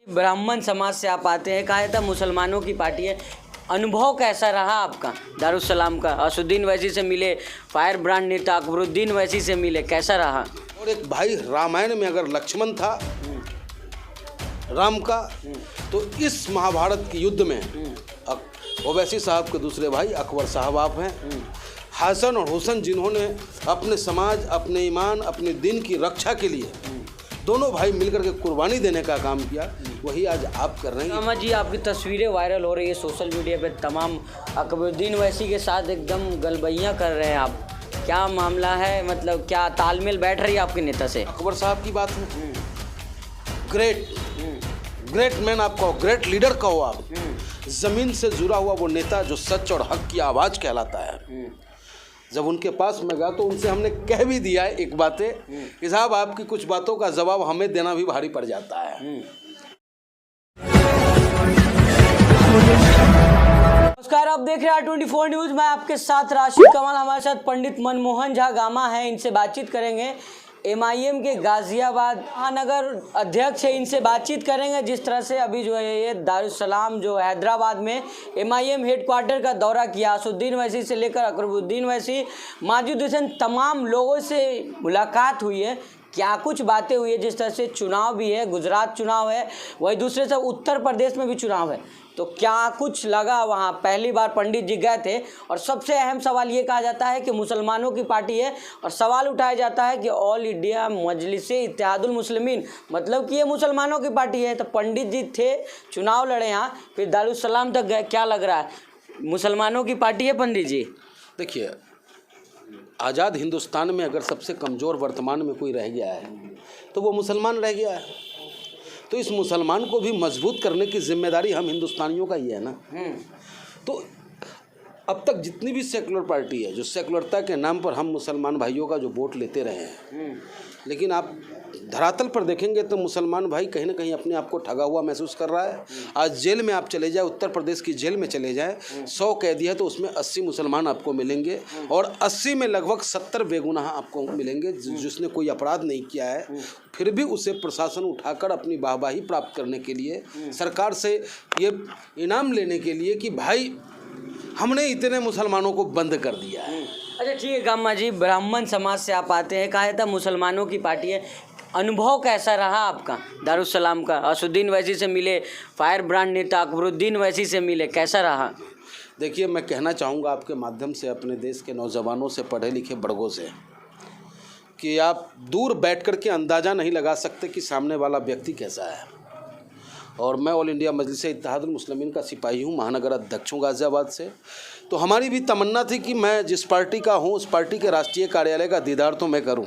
ब्राह्मण समाज से आप आते हैं, कहा जाता मुसलमानों की पार्टी है। अनुभव कैसा रहा आपका दारुसलाम का? असुद्दीन वैसी से मिले, फायर ब्रांड नेता अकबरुद्दीन वैसी से मिले, कैसा रहा? और एक भाई रामायण में अगर लक्ष्मण था राम का, तो इस महाभारत के युद्ध में ओवैसी साहब के दूसरे भाई अकबर साहब आप हैं। हसन और हुसैन जिन्होंने अपने समाज, अपने ईमान, अपने दिन की रक्षा के लिए दोनों भाई मिलकर के कुर्बानी देने का काम किया, वही आज आप कर रहे हैं। अहमद जी, आपकी तस्वीरें वायरल हो रही है सोशल मीडिया पे, तमाम अकबरुद्दीन वैसी के साथ एकदम गलबैयाँ कर रहे हैं आप, क्या मामला है? मतलब क्या तालमेल बैठ रही है आपके नेता से? अकबर साहब की बात है, ग्रेट मैन आप कहो, ग्रेट लीडर कहो आप, जमीन से जुड़ा हुआ वो नेता जो सच और हक की आवाज़ कहलाता है। जब उनके पास मैं गया तो उनसे हमने कह भी दिया है एक बातें कि साहब आपकी कुछ बातों का जवाब हमें देना भी भारी पड़ जाता है। नमस्कार, आप देख रहे हैं R24 न्यूज़। मैं आपके साथ राशिद कमाल, हमारे साथ पंडित मनमोहन झा गामा हैं। इनसे बातचीत करेंगे। MIM के गाजियाबाद महानगर अध्यक्ष है, इनसे बातचीत करेंगे। जिस तरह से अभी जो है ये दारुसलाम जो हैदराबाद में MIM हेडक्वार्टर का दौरा किया, असुद्दीन वैसी से लेकर अकबरुद्दीन वैसी, माजिद हुसैन, तमाम लोगों से मुलाकात हुई है। क्या कुछ बातें हुई है? जिस तरह से चुनाव भी है, गुजरात चुनाव है, वही दूसरे से उत्तर प्रदेश में भी चुनाव है, तो क्या कुछ लगा वहाँ? पहली बार पंडित जी गए थे और सबसे अहम सवाल ये कहा जाता है कि मुसलमानों की पार्टी है और सवाल उठाया जाता है कि ऑल इंडिया मजलिसे इत्तेहादुल मुस्लिमीन, मतलब कि ये मुसलमानों की पार्टी है। तो पंडित जी थे, चुनाव लड़े यहाँ, फिर दारुसलाम तक गए, क्या लग रहा है मुसलमानों की पार्टी है पंडित जी? देखिए, आज़ाद हिंदुस्तान में अगर सबसे कमज़ोर वर्तमान में कोई रह गया है तो वो मुसलमान रह गया है। तो इस मुसलमान को भी मजबूत करने की जिम्मेदारी हम हिंदुस्तानियों का ही है ना। तो अब तक जितनी भी सेकुलर पार्टी है, जो सेकुलरता के नाम पर हम मुसलमान भाइयों का जो वोट लेते रहे हैं, लेकिन आप धरातल पर देखेंगे तो मुसलमान भाई कहीं ना कहीं अपने आप को ठगा हुआ महसूस कर रहा है। आज जेल में आप चले जाए, उत्तर प्रदेश की जेल में चले जाए, 100 कैदी है तो उसमें 80 मुसलमान आपको मिलेंगे और 80 में लगभग 70 बेगुनाह आपको मिलेंगे जिसने कोई अपराध नहीं किया है। फिर भी उसे प्रशासन उठाकर अपनी वाहवाही प्राप्त करने के लिए, सरकार से ये इनाम लेने के लिए कि भाई हमने इतने मुसलमानों को बंद कर दिया है। अच्छा ठीक है गामा जी, ब्राह्मण समाज से आप आते हैं, कहा जाता मुसलमानों की पार्टी है। अनुभव कैसा रहा आपका दारुसलाम का? असुद्दीन वैसी से मिले, फायर ब्रांड नेता अकबरुद्दीन वैसी से मिले, कैसा रहा? देखिए, मैं कहना चाहूँगा आपके माध्यम से अपने देश के नौजवानों से, पढ़े लिखे वर्गों से, कि आप दूर बैठ कर के अंदाज़ा नहीं लगा सकते कि सामने वाला व्यक्ति कैसा है। और मैं ऑल इंडिया मजलिसे इत्तेहादुल मुस्लिमीन का सिपाही हूँ, महानगर अध्यक्ष हूँ गाज़ियाबाद से। तो हमारी भी तमन्ना थी कि मैं जिस पार्टी का हूँ उस पार्टी के राष्ट्रीय कार्यालय का दीदार तो मैं करूँ,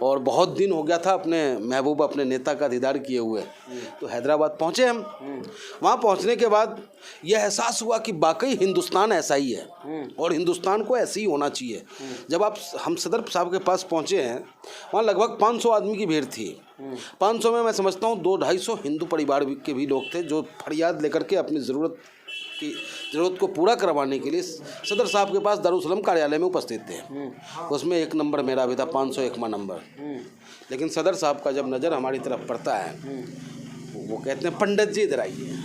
और बहुत दिन हो गया था अपने महबूब, अपने नेता का दीदार किए हुए। तो हैदराबाद पहुँचे हम। वहाँ पहुँचने के बाद यह एहसास हुआ कि वाकई हिंदुस्तान ऐसा ही है और हिंदुस्तान को ऐसे ही होना चाहिए। जब हम सदर साहब के पास पहुँचे हैं, वहाँ लगभग 500 आदमी की भीड़ थी। 500 में मैं समझता हूँ 200-250 हिंदू परिवार के भी लोग थे जो फरियाद लेकर के अपनी ज़रूरत को पूरा करवाने के लिए सदर साहब के पास दारुसलाम कार्यालय में उपस्थित थे। उसमें 1 नंबर मेरा भी था, 501वां नंबर। लेकिन सदर साहब का जब नज़र हमारी तरफ पड़ता है, वो कहते हैं पंडित जी इधर आइए।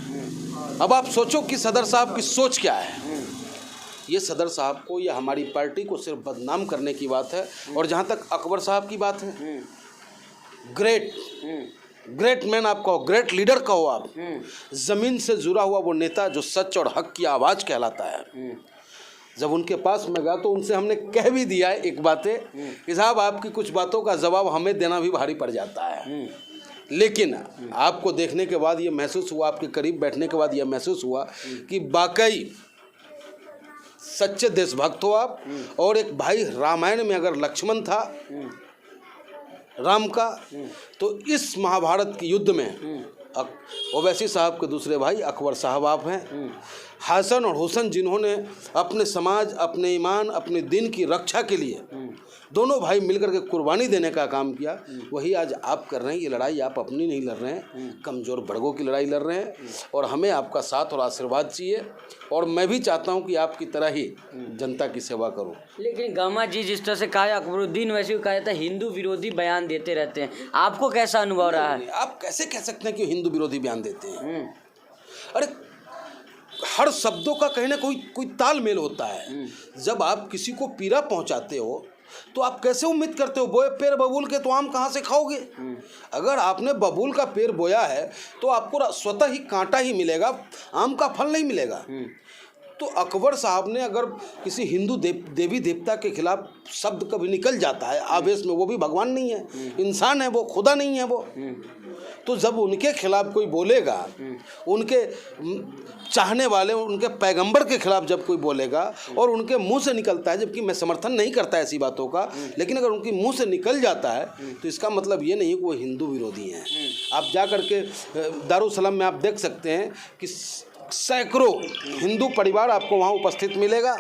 अब आप सोचो कि सदर साहब की सोच क्या है। ये सदर साहब को या हमारी पार्टी को सिर्फ बदनाम करने की बात है। और जहाँ तक अकबर साहब की बात है, ग्रेट मैन आप कहो, ग्रेट लीडर कहो आप, जमीन से जुड़ा हुआ वो नेता जो सच और हक की आवाज़ कहलाता है। जब उनके पास मैं गया तो उनसे हमने कह भी दिया है एक बातें कि साहब आपकी कुछ बातों का जवाब हमें देना भी भारी पड़ जाता है। लेकिन आपको देखने के बाद ये महसूस हुआ, आपके करीब बैठने के बाद ये महसूस हुआ कि वाकई सच्चे देशभक्त हो आप। और एक भाई रामायण में अगर लक्ष्मण था राम का, तो इस महाभारत के युद्ध में ओवैसी साहब के दूसरे भाई अकबर साहब आप हैं। हसन और हुसैन जिन्होंने अपने समाज, अपने ईमान, अपने दिन की रक्षा के लिए दोनों भाई मिलकर के कुर्बानी देने का काम किया, वही आज आप कर रहे हैं। ये लड़ाई आप अपनी नहीं लड़ रहे हैं, कमज़ोर वर्गों की लड़ाई लड़ रहे हैं और हमें आपका साथ और आशीर्वाद चाहिए। और मैं भी चाहता हूं कि आपकी तरह ही जनता की सेवा करूं। लेकिन गामा जी, जिस तरह से कहा अकबरुद्दीन वैसे भी कहा जाता है हिंदू विरोधी बयान देते रहते हैं, आपको कैसा अनुभव रहा है? आप कैसे कह सकते हैं कि हिंदू विरोधी बयान देते हैं? अरे हर शब्दों का कहीं ना कोई तालमेल होता है। जब आप किसी को पीड़ा पहुंचाते हो तो आप कैसे उम्मीद करते हो बोए पेड़ बबूल के तो आम कहाँ से खाओगे? अगर आपने बबूल का पेड़ बोया है तो आपको स्वतः ही कांटा ही मिलेगा, आम का फल नहीं मिलेगा। तो अकबर साहब ने अगर किसी हिंदू देवी देवता के खिलाफ शब्द कभी निकल जाता है आवेश में, वो भी भगवान नहीं है, इंसान है, वो खुदा नहीं है वो, तो जब उनके खिलाफ कोई बोलेगा, उनके चाहने वाले, उनके पैगंबर के खिलाफ जब कोई बोलेगा और उनके मुंह से निकलता है, जबकि मैं समर्थन नहीं करता ऐसी बातों का, लेकिन अगर उनके मुंह से निकल जाता है तो इसका मतलब ये नहीं कि वो हिंदू विरोधी हैं। आप जा कर के दारुसलाम में आप देख सकते हैं कि सैकड़ों हिंदू परिवार आपको वहाँ उपस्थित मिलेगा।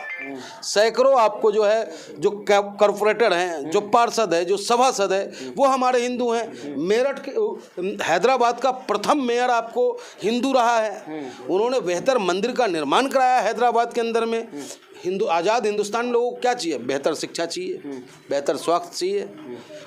सैकड़ों आपको जो है, जो कॉर्पोरेटर हैं, जो पार्षद है, जो सभासद है, वो हमारे हिंदू हैं। मेरठ के, हैदराबाद का प्रथम मेयर आपको हिंदू रहा है। उन्होंने बेहतर मंदिर का निर्माण कराया हैदराबाद के अंदर में। हिंदू आज़ाद हिंदुस्तान में लोगों को क्या चाहिए? बेहतर शिक्षा चाहिए, बेहतर स्वास्थ्य चाहिए,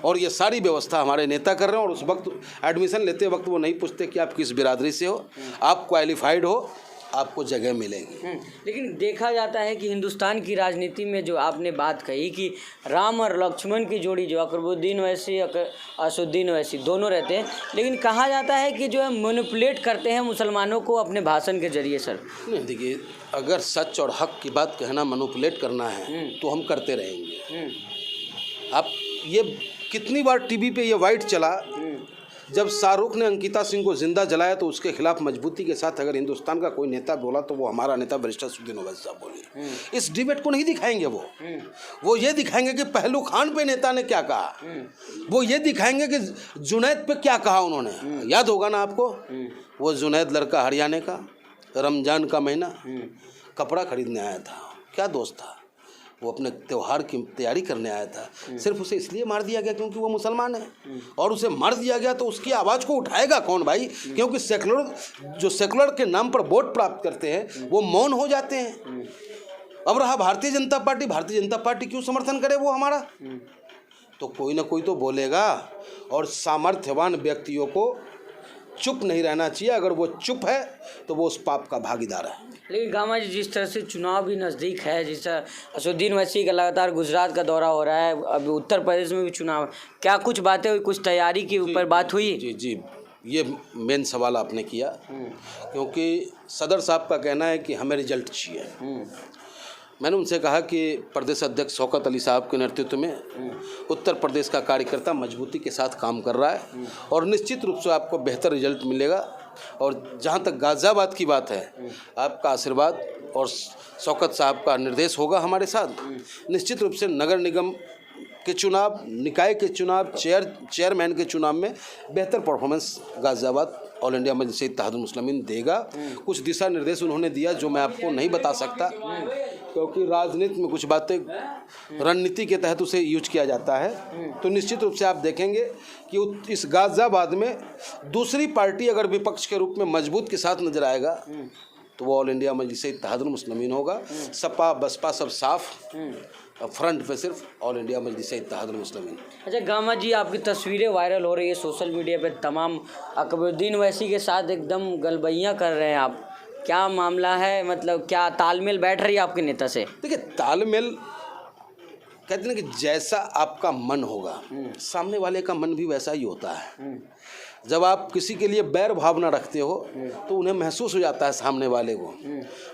और ये सारी व्यवस्था हमारे नेता कर रहे हैं। और उस वक्त एडमिशन लेते वक्त वो नहीं पूछते कि आप किस बिरादरी से हो, आप क्वालिफाइड हो, आपको जगह मिलेगी। लेकिन देखा जाता है कि हिंदुस्तान की राजनीति में जो आपने बात कही कि राम और लक्ष्मण की जोड़ी, जो अकबरुद्दीन वैसी, असुद्दीन वैसी दोनों रहते हैं, लेकिन कहा जाता है कि जो है मैनिपुलेट करते हैं मुसलमानों को अपने भाषण के जरिए। सर नहीं, देखिए, अगर सच और हक की बात कहना मैनिपुलेट करना है तो हम करते रहेंगे। आप ये कितनी बार टीवी पे ये वाइट चला, जब शाहरुख ने अंकिता सिंह को जिंदा जलाया तो उसके खिलाफ मजबूती के साथ अगर हिंदुस्तान का कोई नेता बोला तो वो हमारा नेता बैरिस्टर असदुद्दीन ओवैसी साहब बोले। इस डिबेट को नहीं दिखाएंगे वो ये दिखाएंगे कि पहलू खान पे नेता ने क्या कहा, वो ये दिखाएंगे कि जुनैद पे क्या कहा उन्होंने। याद होगा ना आपको, वो जुनैद लड़का हरियाणा का, रमजान का महीना, कपड़ा खरीदने आया था, क्या दोस्त था वो, अपने त्यौहार की तैयारी करने आया था। सिर्फ उसे इसलिए मार दिया गया क्योंकि वो मुसलमान है, और उसे मार दिया गया तो उसकी आवाज़ को उठाएगा कौन भाई? क्योंकि सेकुलर के नाम पर वोट प्राप्त करते हैं वो मौन हो जाते हैं। अब रहा भारतीय जनता पार्टी क्यों समर्थन करे वो हमारा? तो कोई ना कोई तो बोलेगा, और सामर्थ्यवान व्यक्तियों को चुप नहीं रहना चाहिए। अगर वो चुप है तो वो उस पाप का भागीदार है। लेकिन गामा जी, जिस तरह से चुनाव भी नज़दीक है, जिस तरह असदुद्दीन वैसी का लगातार गुजरात का दौरा हो रहा है, अभी उत्तर प्रदेश में भी चुनाव, क्या कुछ बातें हुई, कुछ तैयारी के ऊपर बात हुई? जी, ये मेन सवाल आपने किया, क्योंकि सदर साहब का कहना है कि हमें रिजल्ट चाहिए। मैंने उनसे कहा कि प्रदेश अध्यक्ष शौकत अली साहब के नेतृत्व में उत्तर प्रदेश का कार्यकर्ता मजबूती के साथ काम कर रहा है और निश्चित रूप से आपको बेहतर रिजल्ट मिलेगा। और जहाँ तक गाज़ियाबाद की बात है, आपका आशीर्वाद और शौकत साहब का निर्देश होगा हमारे साथ। निश्चित रूप से नगर निगम के चुनाव, निकाय के चुनाव, चेयरमैन के चुनाव में बेहतर परफॉर्मेंस गाज़ियाबाद ऑल इंडिया मजलिस इत्तेहादुल मुस्लिमीन देगा। कुछ दिशा निर्देश उन्होंने दिया जो मैं आपको नहीं बता सकता, क्योंकि राजनीति में कुछ बातें रणनीति के तहत उसे यूज किया जाता है। तो निश्चित रूप से आप देखेंगे कि इस गाज़ियाबाद में दूसरी पार्टी अगर विपक्ष के रूप में मजबूत के साथ नजर आएगा तो वो ऑल इंडिया मजलिस इत्तेहादुल मुस्लिमीन होगा। सपा बसपा सब साफ, फ्रंट पे सिर्फ ऑल इंडिया मजलिस इत्तेहादुल मुस्लिमीन। अच्छा गामा जी, आपकी तस्वीरें वायरल हो रही है सोशल मीडिया पे, तमाम अकबरुद्दीन वैसी के साथ एकदम गलबैयाँ कर रहे हैं आप, क्या मामला है? मतलब क्या तालमेल बैठ रही है आपके नेता से? देखिए, तालमेल कहते हैं कि जैसा आपका मन होगा सामने वाले का मन भी वैसा ही होता है। जब आप किसी के लिए बैर भावना रखते हो तो उन्हें महसूस हो जाता है सामने वाले को।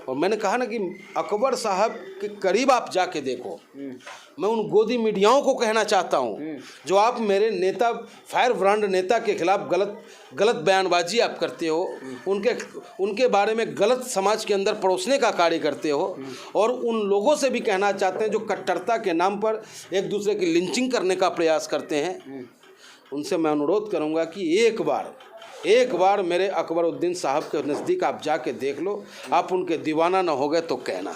और मैंने कहा ना कि अकबर साहब के करीब आप जाके देखो। मैं उन गोदी मीडियाओं को कहना चाहता हूँ जो आप मेरे नेता, फायर ब्रांड नेता के खिलाफ गलत बयानबाजी आप करते हो, उनके बारे में गलत समाज के अंदर परोसने का कार्य करते हो, और उन लोगों से भी कहना चाहते हैं जो कट्टरता के नाम पर एक दूसरे की लिंचिंग करने का प्रयास करते हैं। उनसे मैं अनुरोध करूंगा कि एक बार एक बार मेरे अकबरुद्दीन साहब के नज़दीक आप जाके देख लो, आप उनके दीवाना ना हो गए तो कहना।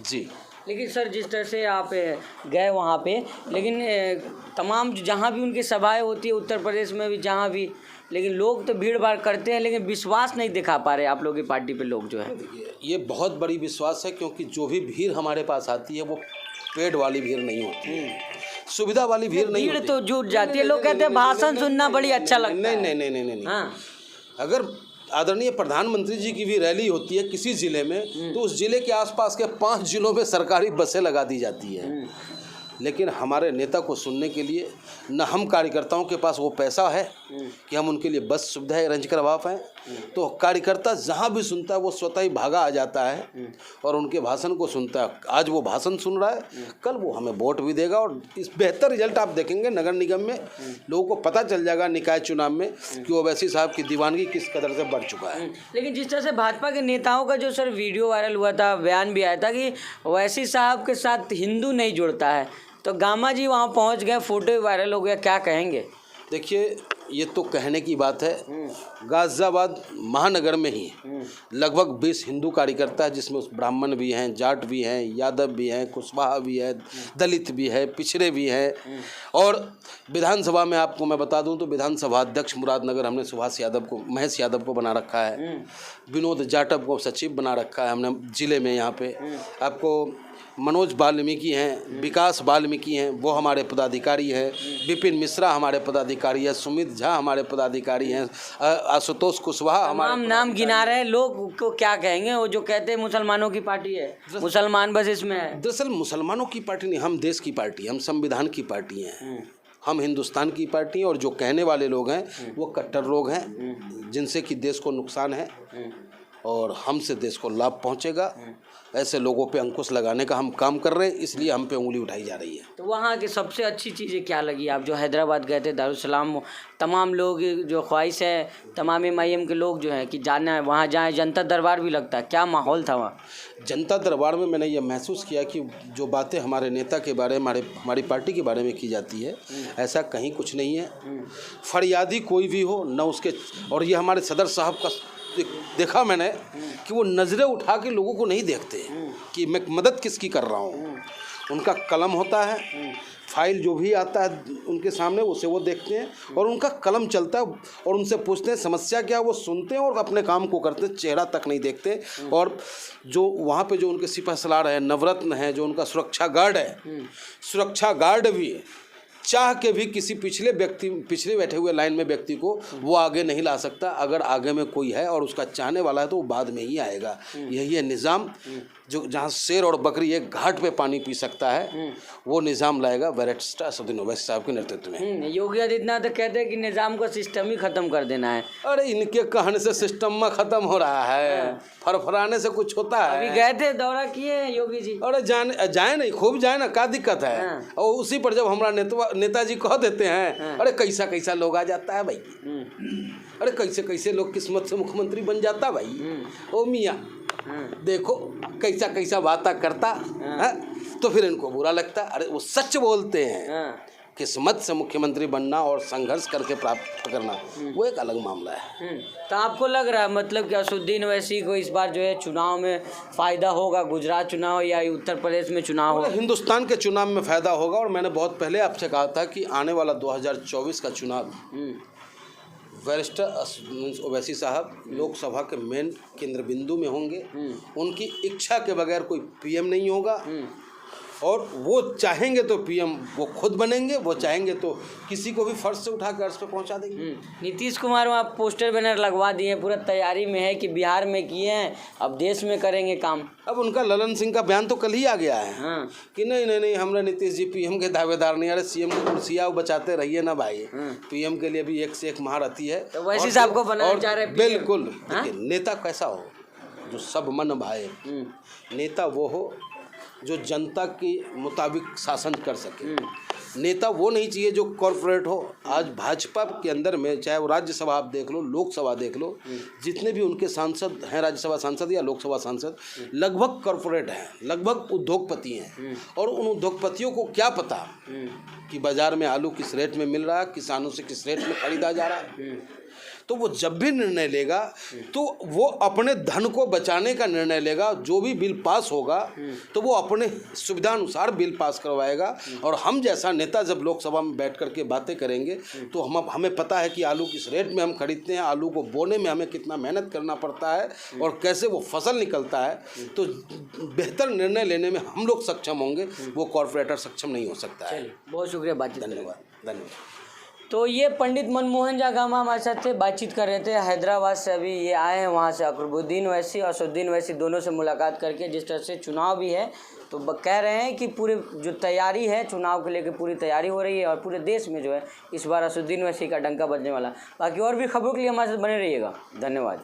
जी। लेकिन सर जिस तरह से आप गए वहाँ पे, लेकिन तमाम जहाँ भी उनकी सभाएं होती है उत्तर प्रदेश में भी जहाँ भी, लेकिन लोग तो भीड़ भाड़ करते हैं लेकिन विश्वास नहीं दिखा पा रहे आप लोगों की पार्टी पे लोग जो है। ये बहुत बड़ी विश्वास है, क्योंकि जो भी भीड़ हमारे पास आती है वो पेड वाली भीड़ नहीं होती, सुविधा वाली भीड़ नहीं होती। तो जुट जाती है, लोग कहते हैं भाषण सुनना बड़ी अच्छा लगता है। नहीं। हाँ। अगर आदरणीय प्रधानमंत्री जी की भी रैली होती है किसी ज़िले में, तो उस ज़िले के आसपास के 5 ज़िलों में सरकारी बसें लगा दी जाती है। लेकिन हमारे नेता को सुनने के लिए न हम कार्यकर्ताओं के पास वो पैसा है कि हम उनके लिए बस सुविधाएं अरेंज करवा पाएँ। तो कार्यकर्ता जहाँ भी सुनता है वो स्वतः ही भागा आ जाता है और उनके भाषण को सुनता है। आज वो भाषण सुन रहा है, कल वो हमें वोट भी देगा और इस बेहतर रिजल्ट आप देखेंगे नगर निगम में। लोगों को पता चल जाएगा निकाय चुनाव में कि ओवैसी साहब की दीवानगी किस कदर से बढ़ चुका है। लेकिन जिस तरह से भाजपा के नेताओं का जो सर वीडियो वायरल हुआ था, बयान भी आया था कि ओवैसी साहब के साथ हिंदू नहीं जुड़ता है, तो गामा जी वहाँ पहुँच गए, फोटो वायरल हो गया, क्या कहेंगे? देखिए, ये तो कहने की बात है। गाजियाबाद महानगर में ही लगभग 20 हिंदू कार्यकर्ता है, जिसमें उस ब्राह्मण भी हैं, जाट भी हैं, यादव भी हैं, कुशवाहा भी है, दलित भी है, पिछड़े भी हैं। और विधानसभा में आपको मैं बता दूं तो विधानसभा अध्यक्ष मुरादनगर हमने महेश यादव को बना रखा है, विनोद जाटव को सचिव बना रखा है हमने जिले में। यहाँ पे आपको मनोज वाल्मीकि हैं, विकास वाल्मीकि हैं, वो हमारे पदाधिकारी हैं, विपिन मिश्रा हमारे पदाधिकारी हैं, सुमित झा हमारे पदाधिकारी हैं, आशुतोष कुशवाहा हमारे। नाम गिना रहे हैं, लोग को क्या कहेंगे? वो जो कहते हैं मुसलमानों की पार्टी है, मुसलमान बस इसमें है। दरअसल मुसलमानों की पार्टी नहीं, हम देश की पार्टी, हम संविधान की पार्टी हैं, हम हिंदुस्तान की पार्टी हैं। और जो कहने वाले लोग हैं वो कट्टर लोग हैं, जिनसे कि देश को नुकसान है और हमसे देश को लाभ पहुंचेगा। ऐसे लोगों पे अंकुश लगाने का हम काम कर रहे हैं, इसलिए हम पे उंगली उठाई जा रही है। तो वहाँ की सबसे अच्छी चीज़ें क्या लगी? आप जो हैदराबाद गए थे, दारुसलाम, तमाम लोग जो ख्वाहिश है तमाम MIM के लोग जो हैं कि जाना है वहाँ जाएं, जनता दरबार भी लगता है, क्या माहौल था वहाँ? जनता दरबार में मैंने ये महसूस किया कि जो बातें हमारे नेता के बारे में, हमारी पार्टी के बारे में की जाती है, ऐसा कहीं कुछ नहीं है। फरियादी कोई भी हो न उसके, और ये हमारे सदर साहब का देखा मैंने कि वो नज़रें उठा के लोगों को नहीं देखते कि मैं मदद किसकी कर रहा हूँ। उनका कलम होता है, फाइल जो भी आता है उनके सामने उसे वो देखते हैं और उनका कलम चलता है और उनसे पूछते हैं समस्या क्या, वो सुनते हैं और अपने काम को करते हैं, चेहरा तक नहीं देखते। और जो वहाँ पे जो उनके सिपह सलार है, नवरत्न है, जो उनका सुरक्षा गार्ड है, सुरक्षा गार्ड भी चाह के भी किसी पिछले बैठे हुए लाइन में व्यक्ति को वो आगे नहीं ला सकता। अगर आगे में कोई है और उसका चाहने वाला है तो वो बाद में ही आएगा। यही है निज़ाम, जो जहाँ शेर और बकरी एक घाट पे पानी पी सकता है, वो निज़ाम लाएगा बैरिस्टर असदुद्दीन ओवैसी साहब के नेतृत्व में। योगी आदित्यनाथ तो कहते हैं कि निज़ाम का सिस्टम ही ख़त्म कर देना है। अरे इनके कहने से सिस्टम में ख़त्म हो रहा है, फरफराने से कुछ होता है। अभी गए थे, दौरा किए हैं योगी जी। अरे जाए नहीं, खूब जाए ना, क्या दिक्कत है? और उसी पर जब हमारा नेताजी कह देते हैं, अरे कैसा कैसा लोग आ जाता है भाई, अरे कैसे कैसे लोग किस्मत से मुख्यमंत्री बन जाता भाई। ओ मियाँ देखो कैसा कैसा बात करता है, तो फिर इनको बुरा लगता। अरे वो सच बोलते हैं, किस्मत से मुख्यमंत्री बनना और संघर्ष करके प्राप्त करना वो एक अलग मामला है। तो आपको लग रहा है मतलब कि असदुद्दीन ओवैसी को इस बार जो है चुनाव में फ़ायदा होगा, गुजरात चुनाव या उत्तर प्रदेश में चुनाव हो? हिंदुस्तान के चुनाव में फ़ायदा होगा। और मैंने बहुत पहले आपसे कहा था कि आने वाला 2024 का चुनाव बैरिस्टर ओवैसी साहब लोकसभा के मेन केंद्र बिंदु में होंगे। उनकी इच्छा के बगैर कोई PM नहीं होगा और वो चाहेंगे तो PM वो खुद बनेंगे, वो चाहेंगे तो किसी को भी फर्श से उठा कर अर्श पे पहुंचा देंगे। नीतीश कुमार वहाँ पोस्टर बैनर लगवा दिए, पूरा तैयारी में है कि बिहार में किए हैं, अब देश में करेंगे काम। अब उनका ललन सिंह का बयान तो कल ही आ गया है कि नहीं हमरा नीतीश जी PM के दावेदार नहीं। अरे CM की कुर्सियाँ बचाते रहिए ना भाई, PM के लिए भी एक से एक महारथी है। तो वैसे साहब को बनाना चाह रहे हैं बिल्कुल। देखिए नेता कैसा हो, जो सब मन भाए। नेता वो हो जो जनता के मुताबिक शासन कर सके। नेता वो नहीं चाहिए जो कॉरपोरेट हो। आज भाजपा के अंदर में चाहे वो राज्यसभा आप देख लो, लोकसभा देख लो, जितने भी उनके सांसद हैं, राज्यसभा सांसद या लोकसभा सांसद, लगभग कॉरपोरेट हैं, लगभग उद्योगपति हैं। और उन उद्योगपतियों को क्या पता कि बाज़ार में आलू किस रेट में मिल रहा है, किसानों से किस रेट में खरीदा जा रहा है। तो वो जब भी निर्णय लेगा तो वो अपने धन को बचाने का निर्णय लेगा। जो भी बिल पास होगा तो वो अपने सुविधा अनुसार बिल पास करवाएगा। और हम जैसा नेता जब लोकसभा में बैठ कर के बातें करेंगे तो हमें पता है कि आलू किस रेट में हम खरीदते हैं, आलू को बोने में हमें कितना मेहनत करना पड़ता है और कैसे वो फसल निकलता है। तो बेहतर निर्णय लेने में हम लोग सक्षम होंगे, वो कॉर्पोरेटर सक्षम नहीं हो सकता है। बहुत शुक्रिया बातचीत। धन्यवाद। तो ये पंडित मनमोहन झा गामा हमारे साथ थे, बातचीत कर रहे थे। हैदराबाद से अभी ये आए हैं, वहाँ से अकबरुद्दीन ओवैसी और असदुद्दीन ओवैसी दोनों से मुलाकात करके जिस तरह से चुनाव भी है तो कह रहे हैं कि पूरे जो तैयारी है चुनाव को लेकर पूरी तैयारी हो रही है और पूरे देश में जो है इस बार असदुद्दीन ओवैसी का डंका बजने वाला। बाकी और भी खबरों के लिए हमारे साथ बने रहिएगा। धन्यवाद।